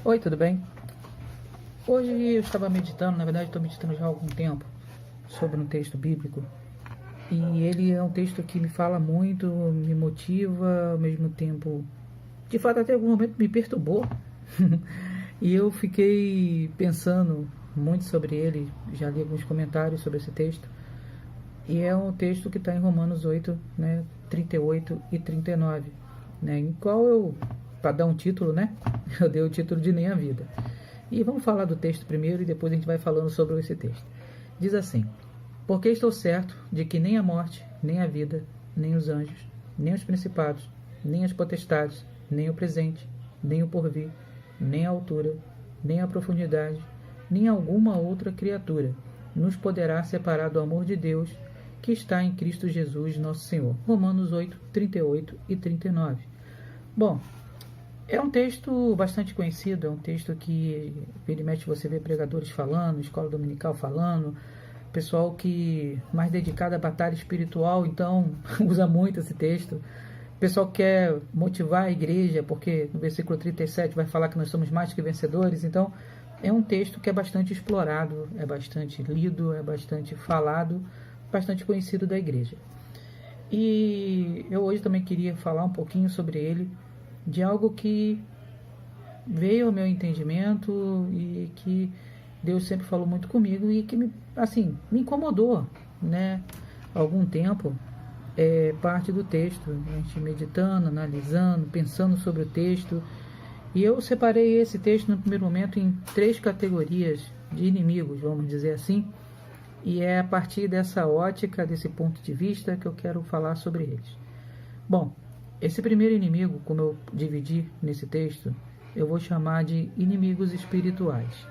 Oi, tudo bem? Hoje eu estava meditando, na verdade estou meditando já há algum tempo, sobre um texto bíblico. E ele é um texto que me fala muito, me motiva, ao mesmo tempo, de fato até algum momento me perturbou. E eu fiquei pensando muito sobre ele, já li alguns comentários sobre esse texto. E é um texto que está em Romanos 8, né, 38 e 39, né, em qual eu, para dar um título, né, eu dei o título de Nem a Vida. E vamos falar do texto primeiro e depois a gente vai falando sobre esse texto. Diz assim: porque estou certo de que nem a morte, nem a vida, nem os anjos, nem os principados, nem as potestades, nem o presente, nem o porvir, nem a altura, nem a profundidade, nem alguma outra criatura nos poderá separar do amor de Deus que está em Cristo Jesus, nosso Senhor. Romanos 8, 38 e 39. Bom, é um texto bastante conhecido, é um texto que vira e mexe você vê pregadores falando, escola dominical falando, pessoal que mais dedicado à batalha espiritual, então usa muito esse texto. O pessoal quer motivar a igreja, porque no versículo 37 vai falar que nós somos mais que vencedores, então é um texto que é bastante explorado, é bastante lido, é bastante falado, bastante conhecido da igreja. E eu hoje também queria falar um pouquinho sobre ele, de algo que veio ao meu entendimento e que Deus sempre falou muito comigo e que me incomodou, né? Há algum tempo, parte do texto, a gente meditando, analisando, pensando sobre o texto. E eu separei esse texto no primeiro momento em 3 categorias de inimigos, vamos dizer assim. E é a partir dessa ótica, desse ponto de vista, que eu quero falar sobre eles. Bom, esse primeiro inimigo, como eu dividi nesse texto, eu vou chamar de inimigos espirituais.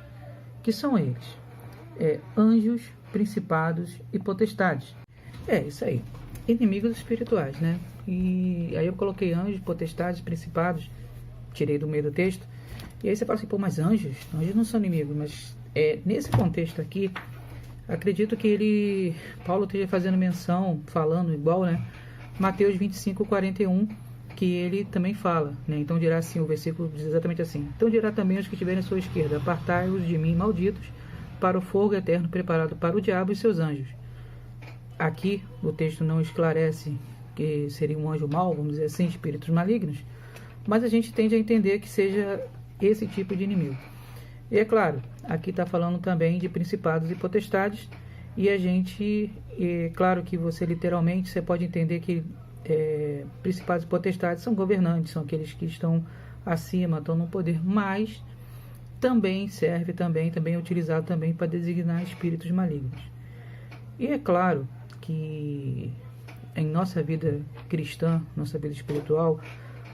Que são eles? Anjos, principados e potestades. Isso aí. Inimigos espirituais, né? E aí eu coloquei anjos, potestades, principados, tirei do meio do texto. E aí você fala assim, pô, mas anjos não são inimigos. Mas nesse contexto aqui, acredito que Paulo esteja fazendo menção, falando igual, né? Mateus 25, 41, que ele também fala, né? Então dirá assim, o versículo diz exatamente assim: então dirá também aos que estiverem à sua esquerda, apartai-os de mim, malditos, para o fogo eterno preparado para o diabo e seus anjos. Aqui o texto não esclarece que seria um anjo mau, vamos dizer assim, espíritos malignos, mas a gente tende a entender que seja esse tipo de inimigo. E é claro, aqui está falando também de principados e potestades, e a gente, claro que você literalmente, você pode entender que principados e potestades são governantes, são aqueles que estão acima, estão no poder, mas também serve, também é utilizado também para designar espíritos malignos. E é claro que em nossa vida cristã, nossa vida espiritual,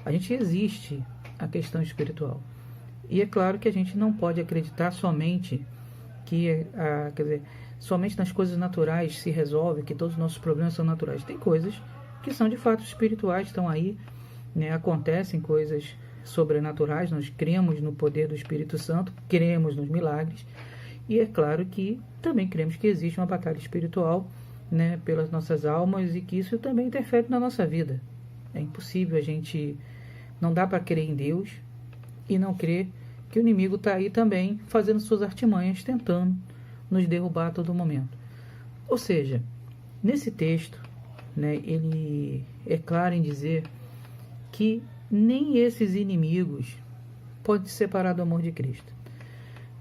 a gente existe a questão espiritual. E é claro que a gente não pode acreditar somente que, somente nas coisas naturais se resolve, que todos os nossos problemas são naturais. Tem coisas que são de fato espirituais, estão aí, né? Acontecem coisas sobrenaturais, nós cremos no poder do Espírito Santo, cremos nos milagres, e é claro que também cremos que existe uma batalha espiritual, né, pelas nossas almas, e que isso também interfere na nossa vida. É impossível não dá para crer em Deus e não crer que o inimigo está aí também fazendo suas artimanhas, tentando nos derrubar a todo momento. Ou seja, nesse texto, né, ele é claro em dizer que nem esses inimigos podem se separar do amor de Cristo,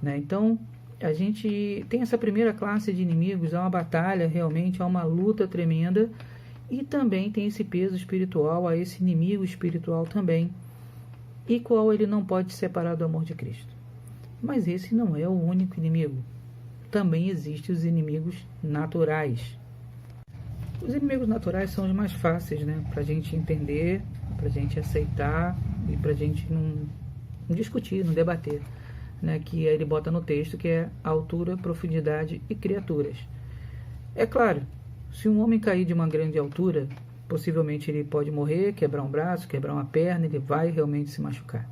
né? Então, a gente tem essa primeira classe de inimigos, há uma batalha realmente, há uma luta tremenda, e também tem esse peso espiritual, há esse inimigo espiritual também, e qual ele não pode se separar do amor de Cristo. Mas esse não é o único inimigo. Também existem os inimigos naturais. Os inimigos naturais são os mais fáceis, né, para a gente entender, para a gente aceitar e para a gente não discutir, não debater, né, que ele bota no texto, que é altura, profundidade e criaturas. É claro, se um homem cair de uma grande altura, possivelmente ele pode morrer, quebrar um braço, quebrar uma perna, ele vai realmente se machucar.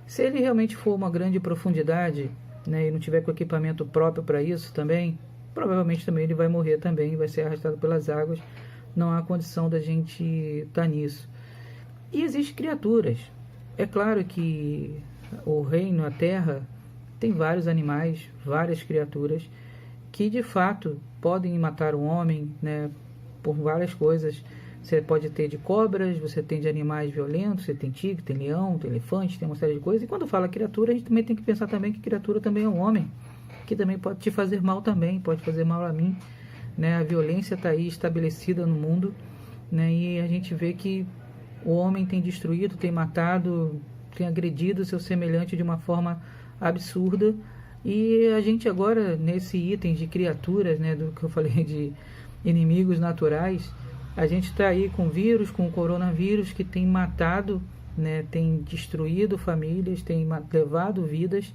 Se ele realmente for uma grande profundidade, né, e não tiver com equipamento próprio para isso também, provavelmente também ele vai morrer também, vai ser arrastado pelas águas, não há condição da gente estar nisso. E existem criaturas. É claro que o reino, a terra, tem vários animais, várias criaturas que de fato podem matar o homem, né, por várias coisas. Você pode ter de cobras, você tem de animais violentos, você tem tigre, tem leão, tem elefante, tem uma série de coisas. E quando fala criatura, a gente também tem que pensar também que criatura também é um homem, que também pode te fazer mal também, pode fazer mal a mim, né? A violência está aí estabelecida no mundo, né? E a gente vê que o homem tem destruído, tem matado, tem agredido seu semelhante de uma forma absurda. E a gente agora, nesse item de criaturas, né, do que eu falei de inimigos naturais, a gente está aí com vírus, com o coronavírus, que tem matado, né, tem destruído famílias, tem levado vidas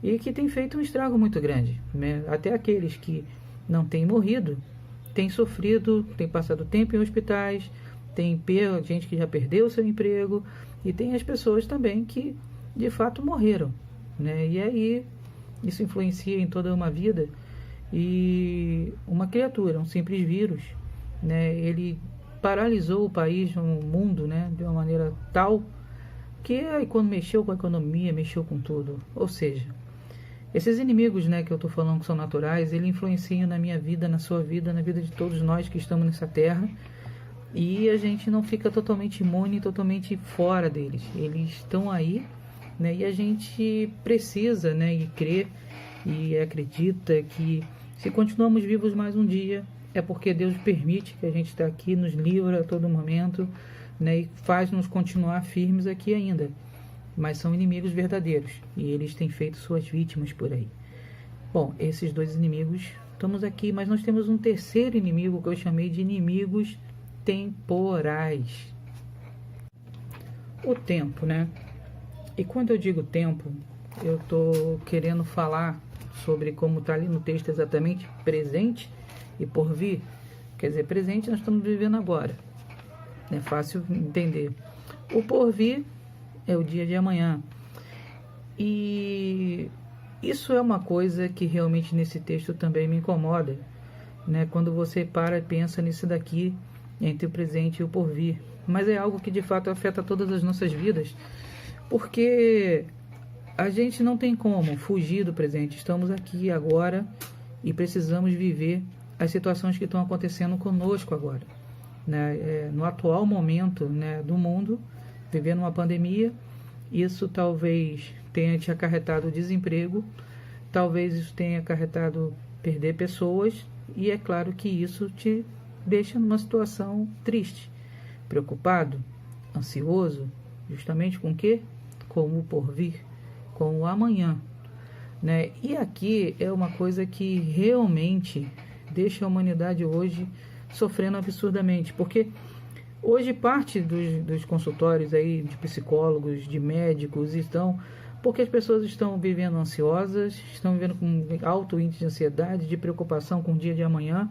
e que tem feito um estrago muito grande, né? Até aqueles que não têm morrido, têm sofrido, têm passado tempo em hospitais, tem gente que já perdeu seu emprego e tem as pessoas também que de fato morreram, né? E aí isso influencia em toda uma vida. E uma criatura, um simples vírus, né, ele paralisou o país, o mundo, né, de uma maneira tal que aí quando mexeu com a economia, mexeu com tudo. Ou seja, esses inimigos, né, que eu estou falando que são naturais, eles influenciam na minha vida, na sua vida, na vida de todos nós que estamos nessa terra. E a gente não fica totalmente imune, totalmente fora deles. Eles estão aí, né, e a gente precisa, né, e crer e acredita que se continuamos vivos mais um dia, é porque Deus permite que a gente está aqui, nos livra a todo momento, né, e faz-nos continuar firmes aqui ainda. Mas são inimigos verdadeiros e eles têm feito suas vítimas por aí. Bom, esses dois inimigos, estamos aqui, mas nós temos um terceiro inimigo que eu chamei de inimigos temporais. O tempo, né? E quando eu digo tempo, eu estou querendo falar sobre como está ali no texto exatamente presente e por vir. Quer dizer, presente nós estamos vivendo agora. É fácil entender. O porvir é o dia de amanhã. E isso é uma coisa que realmente nesse texto também me incomoda, né? Quando você para e pensa nisso daqui, entre o presente e o porvir. Mas é algo que de fato afeta todas as nossas vidas, porque a gente não tem como fugir do presente. Estamos aqui agora e precisamos viver as situações que estão acontecendo conosco agora, né? No atual momento, né, do mundo, vivendo uma pandemia, isso talvez tenha te acarretado desemprego, talvez isso tenha acarretado perder pessoas, e é claro que isso te deixa numa situação triste, preocupado, ansioso, justamente com o quê? Com o porvir, com o amanhã, né? E aqui é uma coisa que realmente deixa a humanidade hoje sofrendo absurdamente, porque hoje parte dos consultórios aí de psicólogos, de médicos estão, porque as pessoas estão vivendo ansiosas, estão vivendo com alto índice de ansiedade, de preocupação com o dia de amanhã,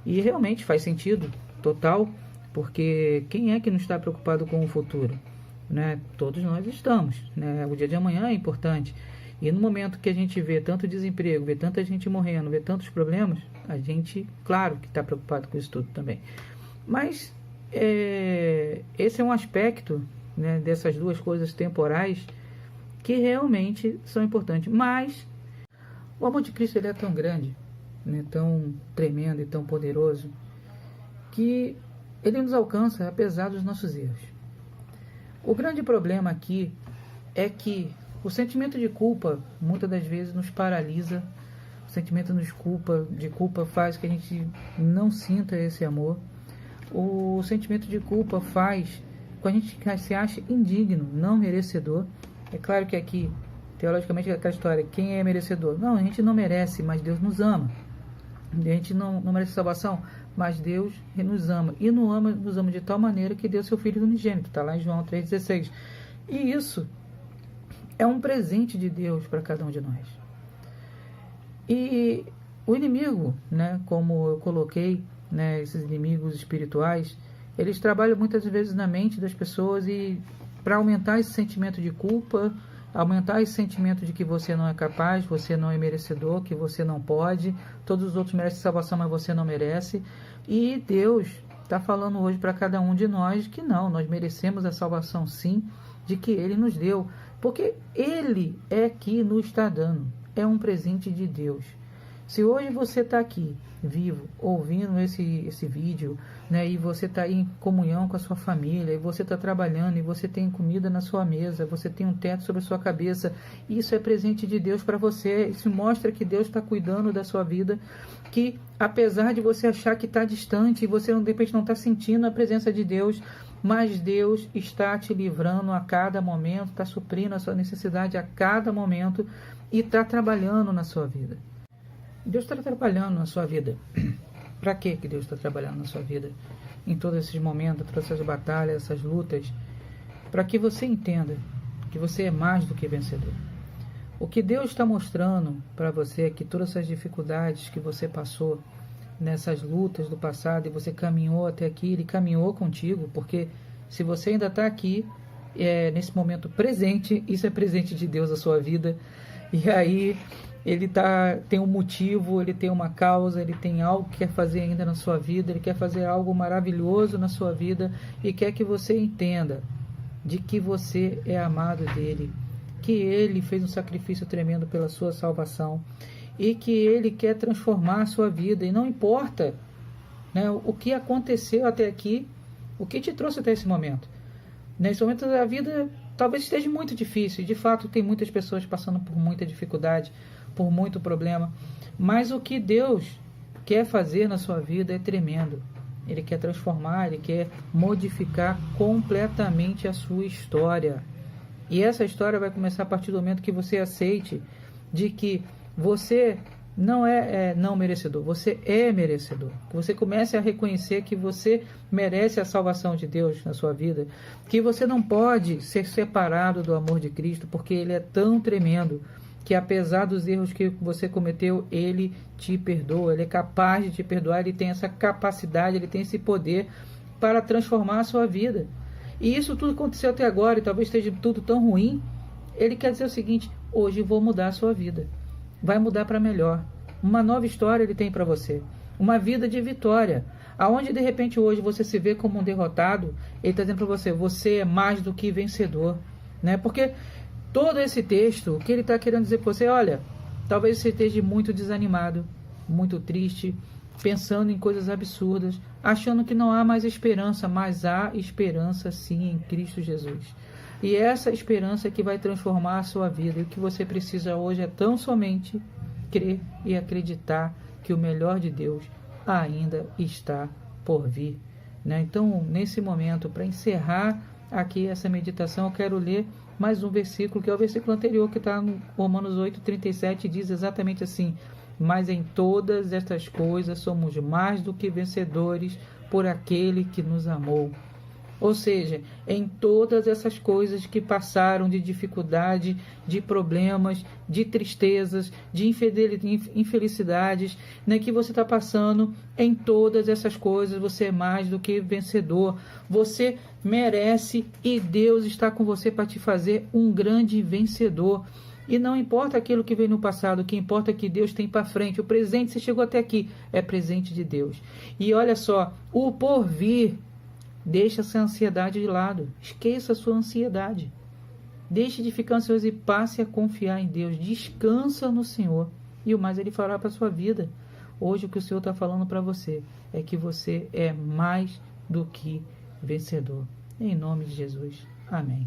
e realmente faz sentido total, porque quem é que não está preocupado com o futuro, né? Todos nós estamos, né? O dia de amanhã é importante. E no momento que a gente vê tanto desemprego, vê tanta gente morrendo, vê tantos problemas, a gente, claro que está preocupado com isso tudo também. Mas esse é um aspecto, né, dessas duas coisas temporais que realmente são importantes. Mas o amor de Cristo, ele é tão grande, né, tão tremendo e tão poderoso, que ele nos alcança apesar dos nossos erros. O grande problema aqui é que o sentimento de culpa muitas das vezes nos paralisa. O sentimento de culpa faz que a gente não sinta esse amor. O sentimento de culpa faz com a gente se acha indigno, não merecedor. É claro que aqui, teologicamente, é aquela história, quem é merecedor? Não, a gente não merece, mas Deus nos ama. A gente não merece salvação, mas Deus nos ama. E nos ama de tal maneira que deu seu Filho unigênito. Está lá em João 3,16. E isso é um presente de Deus para cada um de nós. E o inimigo, né, como eu coloquei, né, esses inimigos espirituais, eles trabalham muitas vezes na mente das pessoas e para aumentar esse sentimento de culpa, aumentar esse sentimento de que você não é capaz, você não é merecedor, que você não pode, todos os outros merecem salvação, mas você não merece. E Deus está falando hoje para cada um de nós que não, nós merecemos a salvação sim, de que Ele nos deu, porque Ele é que nos está dando, é um presente de Deus. Se hoje você está aqui, vivo, ouvindo esse vídeo, né, e você está em comunhão com a sua família, e você está trabalhando, e você tem comida na sua mesa, você tem um teto sobre a sua cabeça, isso é presente de Deus para você. Isso mostra que Deus está cuidando da sua vida, que apesar de você achar que está distante, e você de repente não está sentindo a presença de Deus, mas Deus está te livrando a cada momento, está suprindo a sua necessidade a cada momento, e está trabalhando na sua vida. Deus está trabalhando na sua vida. Para que Deus está trabalhando na sua vida? Em todos esses momentos, todas essas batalhas, essas lutas. Para que você entenda que você é mais do que vencedor. O que Deus está mostrando para você é que todas essas dificuldades que você passou, nessas lutas do passado, e você caminhou até aqui, Ele caminhou contigo, porque se você ainda está aqui, nesse momento presente, isso é presente de Deus na sua vida. E aí Ele tem um motivo, Ele tem uma causa, Ele tem algo que quer fazer ainda na sua vida, Ele quer fazer algo maravilhoso na sua vida, e quer que você entenda de que você é amado dEle, que Ele fez um sacrifício tremendo pela sua salvação, e que Ele quer transformar a sua vida, e não importa, né, o que aconteceu até aqui, o que te trouxe até esse momento. Nesse momento da vida talvez esteja muito difícil, de fato tem muitas pessoas passando por muita dificuldade, por muito problema, mas o que Deus quer fazer na sua vida é tremendo. Ele quer transformar, Ele quer modificar completamente a sua história. E essa história vai começar a partir do momento que você aceite de que você não é não merecedor, você é merecedor. Que você comece a reconhecer que você merece a salvação de Deus na sua vida, que você não pode ser separado do amor de Cristo, porque Ele é tão tremendo, que apesar dos erros que você cometeu, Ele te perdoa, Ele é capaz de te perdoar, Ele tem essa capacidade, Ele tem esse poder para transformar a sua vida. E isso tudo aconteceu até agora, e talvez esteja tudo tão ruim. Ele quer dizer o seguinte: hoje vou mudar a sua vida, vai mudar para melhor. Uma nova história Ele tem para você, uma vida de vitória, aonde de repente hoje você se vê como um derrotado. Ele está dizendo para você: você é mais do que vencedor, né? Porque todo esse texto, o que ele está querendo dizer para você: olha, talvez você esteja muito desanimado, muito triste, pensando em coisas absurdas, achando que não há mais esperança, mas há esperança sim em Cristo Jesus. E essa esperança que vai transformar a sua vida. E o que você precisa hoje é tão somente crer e acreditar que o melhor de Deus ainda está por vir, né? Então, nesse momento, para encerrar aqui essa meditação, eu quero ler mais um versículo, que é o versículo anterior, que está no Romanos 8:37, diz exatamente assim: mas em todas estas coisas somos mais do que vencedores por aquele que nos amou. Ou seja, em todas essas coisas que passaram, de dificuldade, de problemas, de tristezas, de infelicidades, né, que você está passando, em todas essas coisas você é mais do que vencedor. Você merece, e Deus está com você para te fazer um grande vencedor. E não importa aquilo que veio no passado, o que importa é que Deus tem para frente. O presente, você chegou até aqui, é presente de Deus. E olha só, o porvir, deixa essa ansiedade de lado. Esqueça a sua ansiedade. Deixe de ficar ansioso e passe a confiar em Deus. Descansa no Senhor. E o mais Ele fará para a sua vida. Hoje o que o Senhor está falando para você é que você é mais do que vencedor. Em nome de Jesus. Amém.